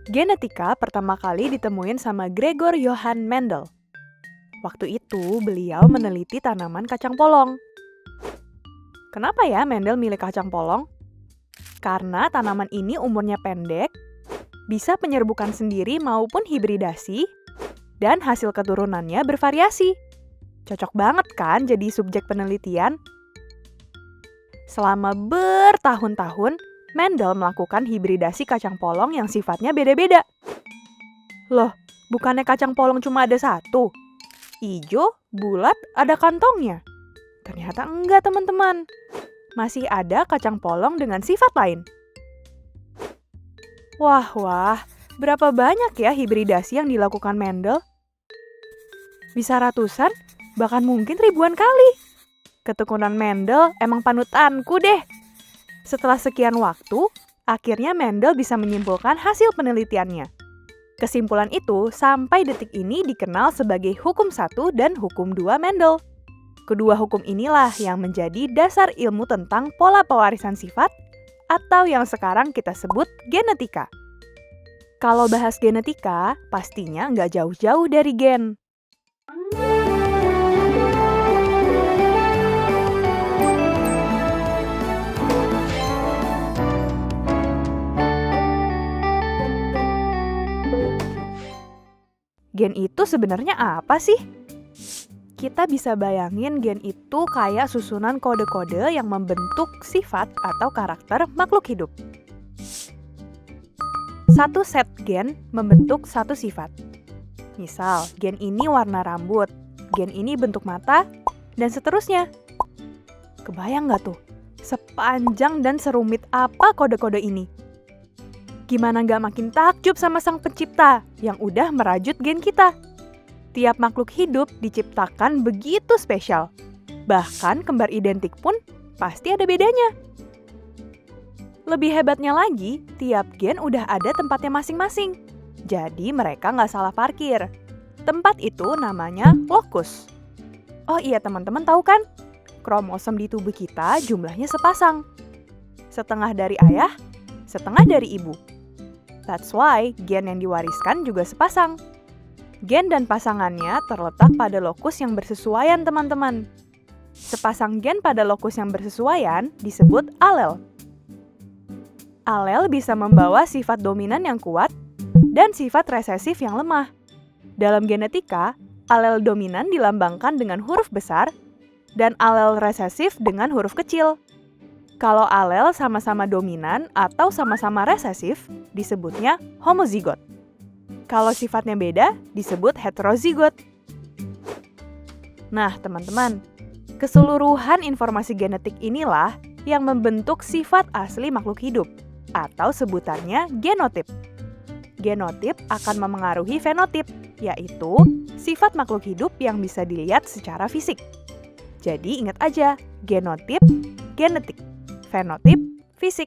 Genetika pertama kali ditemuin sama Gregor Johann Mendel. Waktu itu beliau meneliti tanaman kacang polong. Kenapa ya Mendel milih kacang polong? Karena tanaman ini umurnya pendek, bisa penyerbukan sendiri maupun hibridasi, dan hasil keturunannya bervariasi. Cocok banget kan jadi subjek penelitian? Selama bertahun-tahun, Mendel melakukan hibridasi kacang polong yang sifatnya beda-beda. Loh, bukannya kacang polong cuma ada satu? Ijo, bulat, ada kantongnya. Ternyata enggak, teman-teman. Masih ada kacang polong dengan sifat lain. Wah, berapa banyak ya hibridasi yang dilakukan Mendel? Bisa ratusan, bahkan mungkin ribuan kali. Ketekunan Mendel emang panutanku deh. Setelah sekian waktu, akhirnya Mendel bisa menyimpulkan hasil penelitiannya. Kesimpulan itu sampai detik ini dikenal sebagai hukum 1 dan hukum 2 Mendel. Kedua hukum inilah yang menjadi dasar ilmu tentang pola pewarisan sifat atau yang sekarang kita sebut genetika. Kalau bahas genetika, pastinya nggak jauh-jauh dari gen. Gen itu sebenarnya apa sih? Kita bisa bayangin gen itu kayak susunan kode-kode yang membentuk sifat atau karakter makhluk hidup. Satu set gen membentuk satu sifat. Misal, gen ini warna rambut, gen ini bentuk mata, dan seterusnya. Kebayang nggak tuh? Sepanjang dan serumit apa kode-kode ini? Gimana nggak makin takjub sama sang pencipta yang udah merajut gen kita? Tiap makhluk hidup diciptakan begitu spesial. Bahkan kembar identik pun pasti ada bedanya. Lebih hebatnya lagi, tiap gen udah ada tempatnya masing-masing. Jadi mereka nggak salah parkir. Tempat itu namanya lokus. Oh iya teman-teman tahu kan? Kromosom di tubuh kita jumlahnya sepasang. Setengah dari ayah, setengah dari ibu. That's why gen yang diwariskan juga sepasang. Gen dan pasangannya terletak pada lokus yang bersesuaian, teman-teman. Sepasang gen pada lokus yang bersesuaian disebut alel. Alel bisa membawa sifat dominan yang kuat dan sifat resesif yang lemah. Dalam genetika, alel dominan dilambangkan dengan huruf besar dan alel resesif dengan huruf kecil. Kalau alel sama-sama dominan atau sama-sama resesif, disebutnya homozigot. Kalau sifatnya beda, disebut heterozigot. Nah, teman-teman, keseluruhan informasi genetik inilah yang membentuk sifat asli makhluk hidup, atau sebutannya genotip. Genotip akan memengaruhi fenotip, yaitu sifat makhluk hidup yang bisa dilihat secara fisik. Jadi ingat aja, genotip, genetik. Fenotip, fisik.